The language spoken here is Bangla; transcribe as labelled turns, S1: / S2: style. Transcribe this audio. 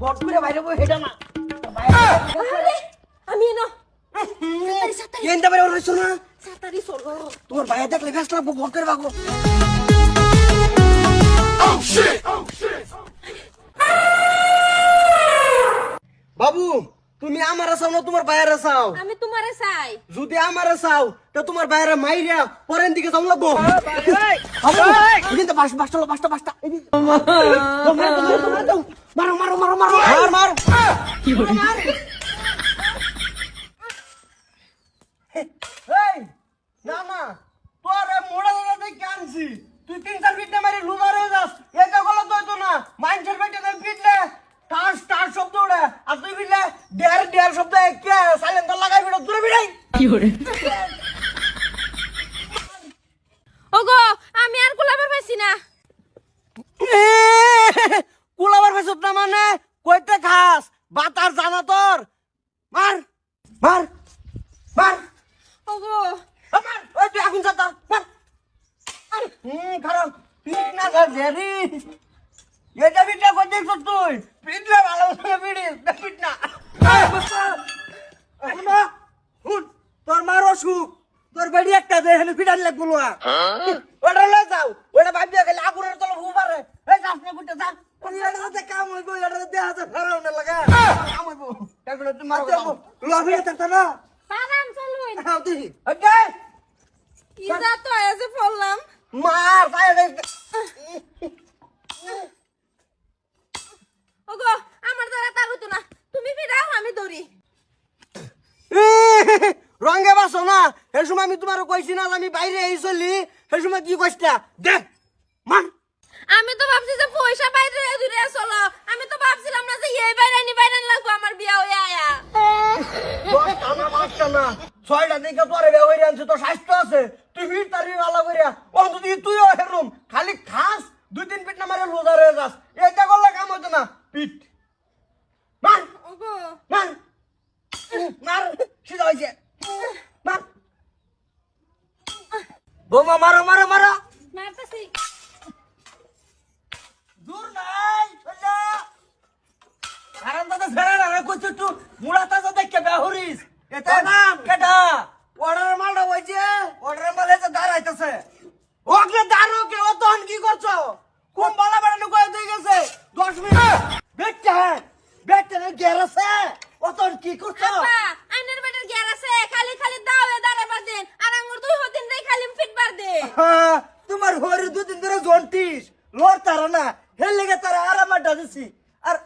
S1: বট করে বাইরে বই হেডা না
S2: আমি এনো
S1: কেনটা বাইরে রইছো না
S2: সাতারি চলো
S1: তোমার ভাই দেখলে ফেস লাগবো বট করে বাগো বাবু তুমি আমারে চাও না তোমার বাইরে চাও
S2: আমি তোমারে চাই
S1: যদি আমারে চাও তো তোমার বাইরে মাইরা পরের দিকে যাও লাগবো কিন্তু পাঁচটা মারো মারো মারো মারো মার মার কি করে এই না না তোরে মোড়া দেখে আনছি তুই 3-4 ফিট মারি লুজার হয়ে যাস এটা গলা তো হইতো না মাইন্ডসেট বেটে দেন পিটলে টাস টাস শব্দ ওড়ে আর তুই পিটলে ডেয়ার শব্দ কে সাইলেন্সার লাগাই বিড়ো দূরে বিড়াই
S2: কি করে ওগো আমি আর গোলাপের পাইছি না
S1: কুলাবার ফেসত না মানে কইতে খাস বাতার জানা তোর মার মার মার
S2: ওগো
S1: মার ওই তুই আগুন যাতা মার খারাপ পিট না যা জেরি এটা পিটটা কই দেখছ তুই পিটলে ভালো করে পিড়িস পিট না না হুট তোর মার অসুখ তোর বাড়ি একটা দে হেলে পিটান লাগবো না ওটা লয়ে যাও ওটা ভাবি গেলে আগুনের তলে ফুবারে এই গাছ না কুটে যা এটা কাম হইবো এটা দেয়া আছে ফেরাও না লাগা কাম হইবো তারপরে তুই মার দেবো লবিয়ে থাকতা না
S2: পারাম চলুই
S1: হাও তুই ওকে
S2: কি যা তো এসে পড়লাম
S1: মার তাই
S2: ওগো আমার দ্বারা তা হইতো না তুমি ফিরাও আমি দৌড়ি
S1: রঙে বাসো না এই সময় আমি তোমার কইছি না আমি বাইরে এই চলি সেই সময় কি কইছিলা দেখ মার
S2: আমি তো ভাবছি যে পয়সা বাইরে দূরে চলো আমি তো ভাবছিলাম না যে এই বাইরে লাগবো আমার বিয়া হয়ে আয়া
S1: না ছয়টা দিকে তোরে বে হইরে আনছে তো স্বাস্থ্য আছে তুই ভিড় তারি ভালো করিয়া অন্তত তুইও হেরুম খালি খাস 2-3 পিট না মারে লোজার হয়ে যাস এটা করলে কাম হইতো না পিট মার
S2: ওগো
S1: মার মার সিধা হইছে মার বোমা মারো মারো মারো
S2: মারতাছি
S1: দূর নাই চলে আরাম দাদা ফেরা না কইছ একটু মুড়াতা যা দেখে বেহরিস এটা নাম কেডা অর্ডার মালটা হইছে অর্ডার মাল এসে দাঁড়াইতেছে ওকে দাঁড়ো কে ও তখন কি করছো কোন বালা বাড়ানো কয়ে দিয়ে গেছে 10 মিনিট বেটে গেরাছে ও তখন কি করছো
S2: আপা আইনের বেটার গিয়ার আছে খালি খালি দাওয়ে দাঁড়াবার দেন আর আঙ্গুর দুই হদিন রে খালি ফিটবার দে
S1: তোমার হরি দুদিন ধরে জন্টিস লোর তারা না হেল লেগে তারা আরাম আড্ডা দিছি